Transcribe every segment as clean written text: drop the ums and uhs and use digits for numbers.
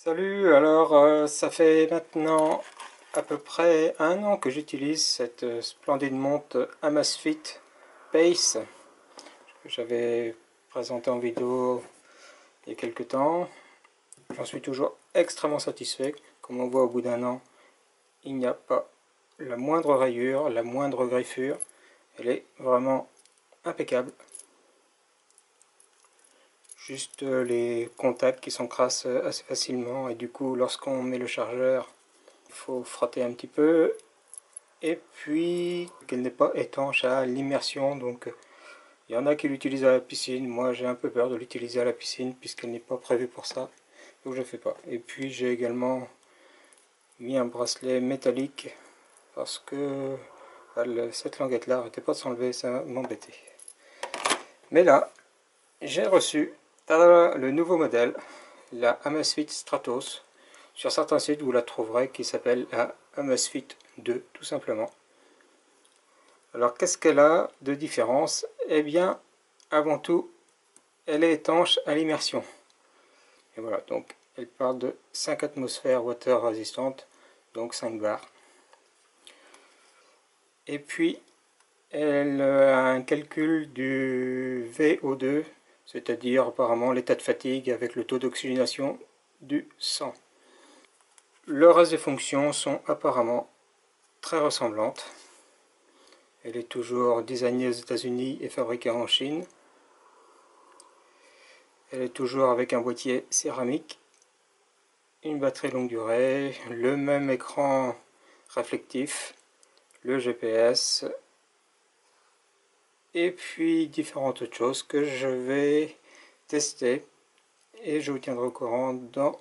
Salut, alors ça fait maintenant à peu près un an que j'utilise cette splendide montre Amazfit Pace que j'avais présentée en vidéo il y a quelques temps. J'en suis toujours extrêmement satisfait. Comme on voit au bout d'un an, il n'y a pas la moindre rayure, la moindre griffure. Elle est vraiment impeccable. Juste les contacts qui s'encrassent assez facilement et du coup lorsqu'on met le chargeur, il faut frotter un petit peu. Et puis qu'elle n'est pas étanche à l'immersion, donc il y en a qui l'utilisent à la piscine. Moi j'ai un peu peur de l'utiliser à la piscine puisqu'elle n'est pas prévue pour ça, donc je ne fais pas. Et puis j'ai également mis un bracelet métallique parce que cette languette là n'arrêtait pas de s'enlever, ça m'embêtait. Mais là j'ai reçu le nouveau modèle, la Amazfit Stratos. Sur certains sites vous la trouverez, qui s'appelle la Amazfit 2 tout simplement. Alors qu'est-ce qu'elle a de différence? Eh bien, avant tout, elle est étanche à l'immersion. Et voilà, donc elle part de 5 atmosphères water résistantes, donc 5 bars. Et puis, elle a un calcul du VO2, c'est-à-dire apparemment l'état de fatigue avec le taux d'oxygénation du sang. Le reste des fonctions sont apparemment très ressemblantes. Elle est toujours designée aux États-Unis et fabriquée en Chine. Elle est toujours avec un boîtier céramique, une batterie longue durée, le même écran réflectif, le GPS, et puis différentes autres choses que je vais tester et je vous tiendrai au courant dans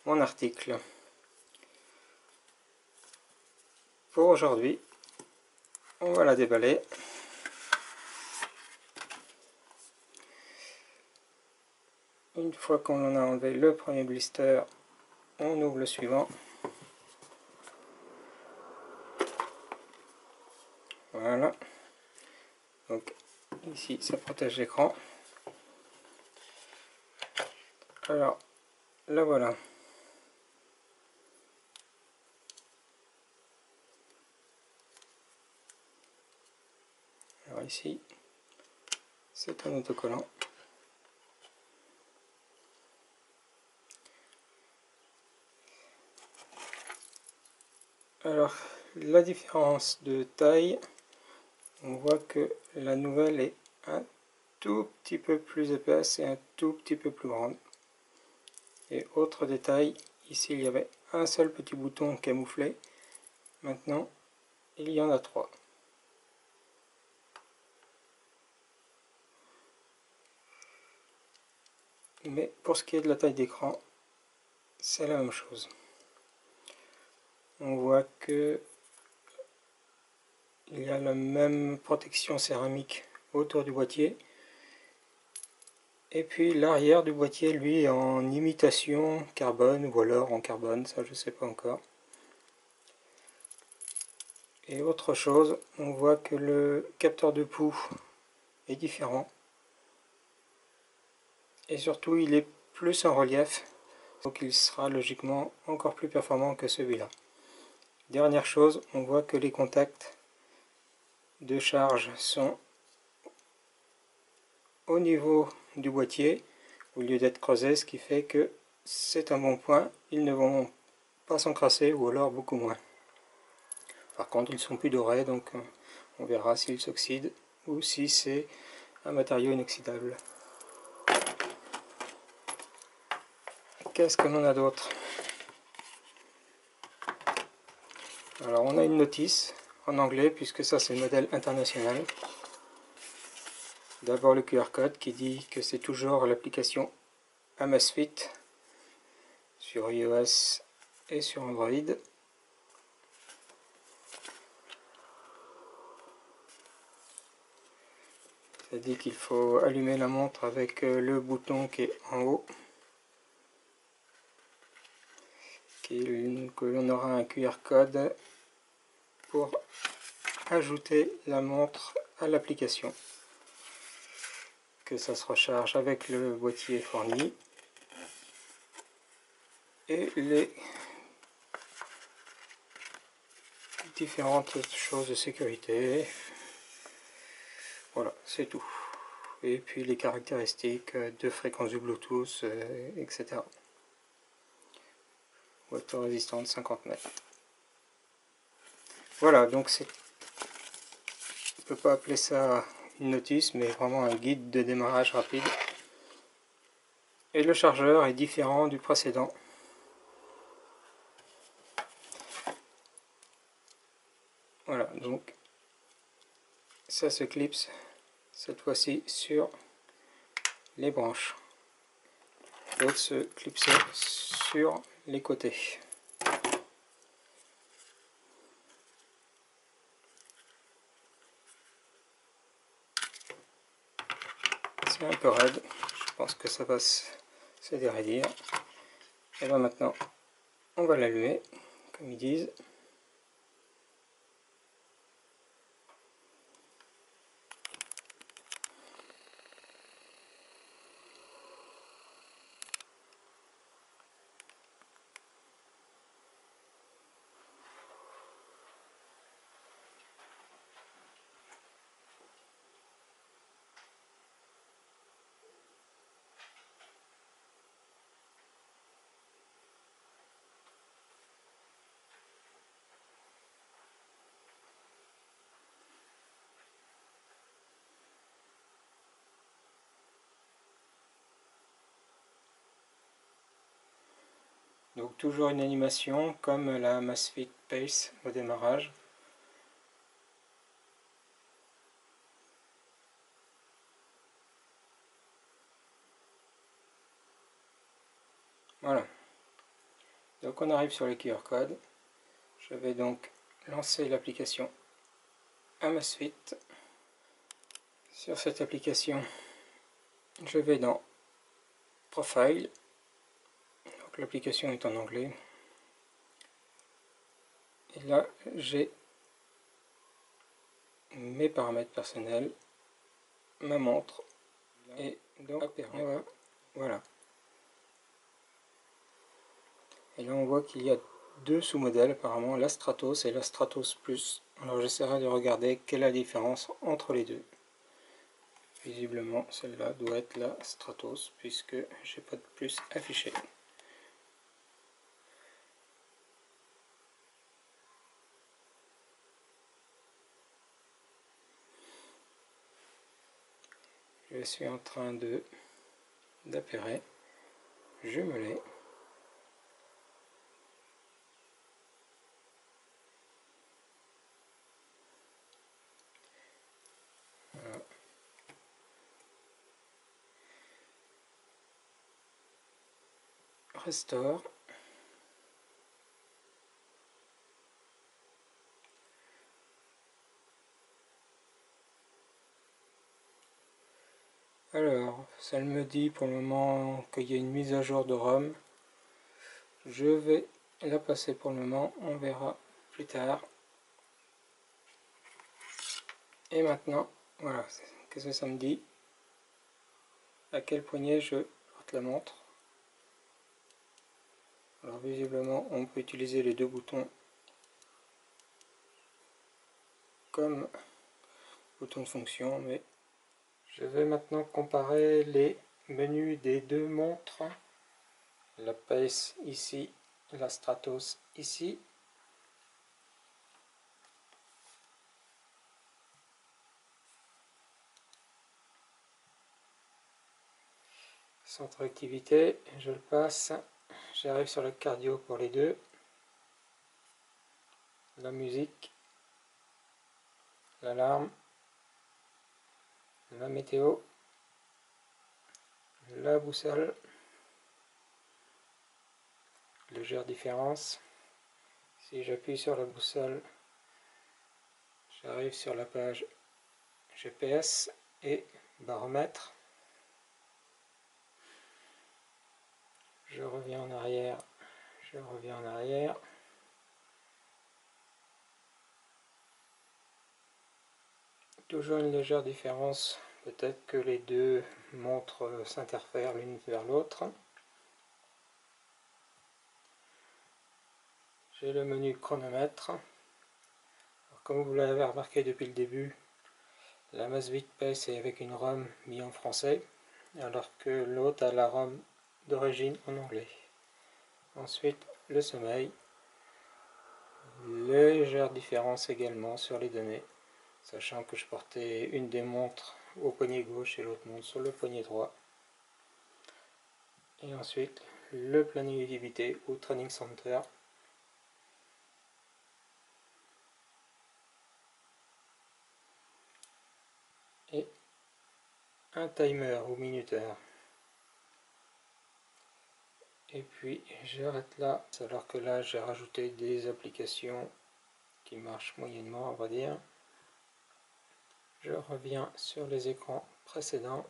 mon article. Pour aujourd'hui, on va la déballer. Une fois qu'on en a enlevé le premier blister, on ouvre le suivant. Voilà. Donc ici, ça protège l'écran. Alors, là voilà. Alors ici, c'est un autocollant. Alors, la différence de taille, on voit que la nouvelle est un tout petit peu plus épaisse et un tout petit peu plus grande. Et autre détail, ici il y avait un seul petit bouton camouflé, maintenant il y en a 3. Mais pour ce qui est de la taille d'écran, c'est la même chose. On voit que il y a la même protection céramique autour du boîtier. Et puis l'arrière du boîtier, lui, est en imitation carbone ou alors en carbone, ça je sais pas encore. Et autre chose, on voit que le capteur de pouls est différent. Et surtout, il est plus en relief, donc il sera logiquement encore plus performant que celui-là. Dernière chose, on voit que les contacts de charge sont au niveau du boîtier, au lieu d'être creusés, ce qui fait que c'est un bon point, ils ne vont pas s'encrasser ou alors beaucoup moins. Par contre, ils sont plus dorés, donc on verra s'ils s'oxydent ou si c'est un matériau inoxydable. Qu'est-ce que l'on a d'autre? Alors on a une notice en anglais puisque ça c'est le modèle international. D'abord le QR code qui dit que c'est toujours l'application Amazfit sur iOS et sur Android. Ça dit qu'il faut allumer la montre avec le bouton qui est en haut. Que l'on aura un QR code pour ajouter la montre à l'application. Que ça se recharge avec le boîtier fourni. et les différentes choses de sécurité. Voilà, c'est tout. Et puis les caractéristiques de fréquence du Bluetooth, etc. Water résistante 50 mètres. Voilà, donc c'est, on ne peut pas appeler ça une notice, mais vraiment un guide de démarrage rapide. Et le chargeur est différent du précédent. Voilà, donc ça se clipse cette fois-ci sur les branches. L'autre se clipse sur les côtés. C'est un peu raide, je pense que ça va se déraidir. Et bien maintenant, on va l'allumer, comme ils disent. Donc toujours une animation comme la Amazfit Pace au démarrage. Voilà. Donc on arrive sur le QR code. Je vais donc lancer l'application Amazfit. Sur cette application, je vais dans Profile. Donc l'application est en anglais. Et là, j'ai mes paramètres personnels, ma montre, et donc voilà. Et là on voit qu'il y a deux sous-modèles apparemment, la Stratos et la Stratos Plus. Alors j'essaierai de regarder quelle est la différence entre les deux. Visiblement celle-là doit être la Stratos puisque j'ai pas de plus affiché. Je suis en train d'appairer, jumeler. Voilà. Restore. Alors, ça me dit pour le moment qu'il y a une mise à jour de ROM. Je vais la passer pour le moment, on verra plus tard. Et maintenant, voilà, qu'est-ce que ça me dit? À quel poignet je porte la montre? Alors visiblement, on peut utiliser les deux boutons comme bouton de fonction, mais je vais maintenant comparer les menus des deux montres. La Pace ici, la Stratos ici. Centre d'activité, je le passe. J'arrive sur le cardio pour les deux. La musique, l'alarme, la météo, la boussole, légère différence. Si j'appuie sur la boussole, j'arrive sur la page GPS et baromètre. Je reviens en arrière, je reviens en arrière. Toujours une légère différence, peut-être que les deux montres s'interfèrent l'une vers l'autre. j'ai le menu chronomètre. Alors, comme vous l'avez remarqué depuis le début, la masse vitesse est avec une ROM mise en français, alors que l'autre a la ROM d'origine en anglais. Ensuite, le sommeil. Légère différence également sur les données, sachant que je portais une des montres au poignet gauche et l'autre montre sur le poignet droit. Et ensuite, le planning d'activité ou training center. Et un timer ou minuteur. Et puis j'arrête là, alors que là j'ai rajouté des applications qui marchent moyennement, on va dire. Je reviens sur les écrans précédents.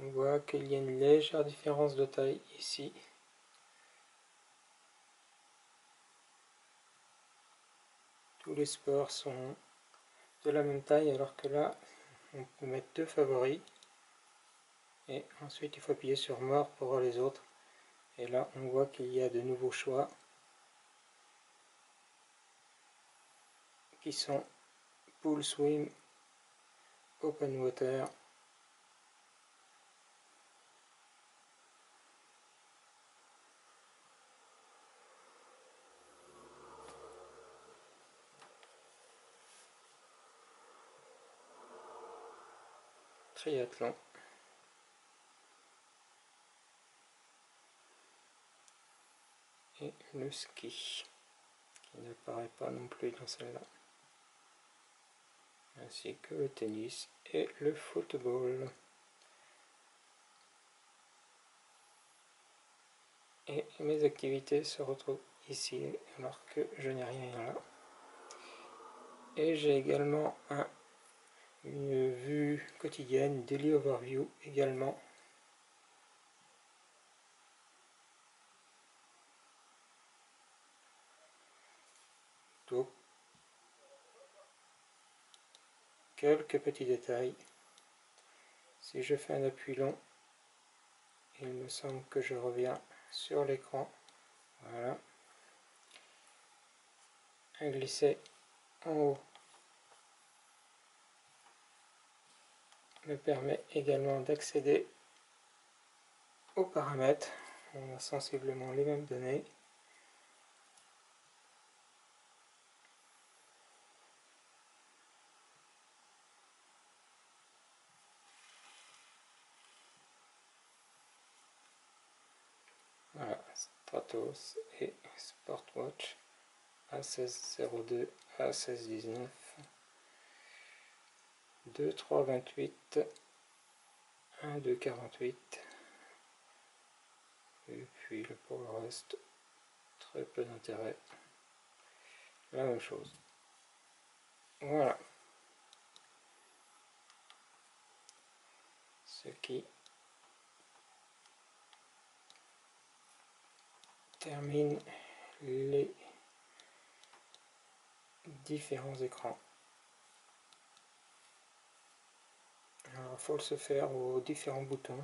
On voit qu'il y a une légère différence de taille ici. Tous les sports sont de la même taille, alors que là on peut mettre 2 favoris. Et ensuite il faut appuyer sur mort pour voir les autres. Et là on voit qu'il y a de nouveaux choix qui sont Pool Swim, Open Water, Triathlon, et le ski, qui n'apparaît pas non plus dans celle-là, ainsi que le tennis et le football. Et mes activités se retrouvent ici, alors que je n'ai rien là. Et j'ai également une vue quotidienne, Daily Overview également. Donc, quelques petits détails. Si je fais un appui long, il me semble que je reviens sur l'écran. Voilà. Un glisser en haut me permet également d'accéder aux paramètres. On a sensiblement les mêmes données. Voilà, Stratos et Sportwatch A1602, A1619, 2328, 1248, et puis pour le reste, très peu d'intérêt, la même chose. Voilà. Ce qui termine les différents écrans. Alors, il faut se faire aux différents boutons.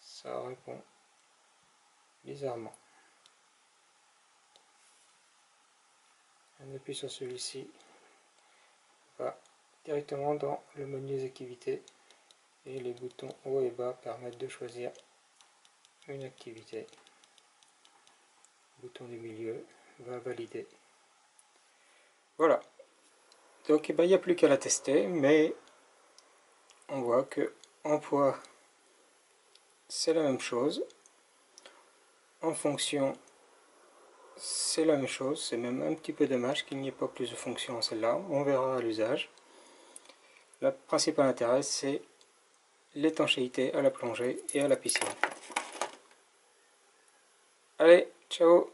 Ça répond bizarrement. On appuie sur celui-ci, va directement dans le menu des activités, et les boutons haut et bas permettent de choisir une activité. Le bouton du milieu va valider. Voilà. Donc il n'y a plus qu'à la tester, mais on voit que en poids c'est la même chose, en fonction c'est la même chose, c'est même un petit peu dommage qu'il n'y ait pas plus de fonctions en celle-là, on verra à l'usage. Le principal intérêt c'est l'étanchéité à la plongée et à la piscine. Allez, ciao!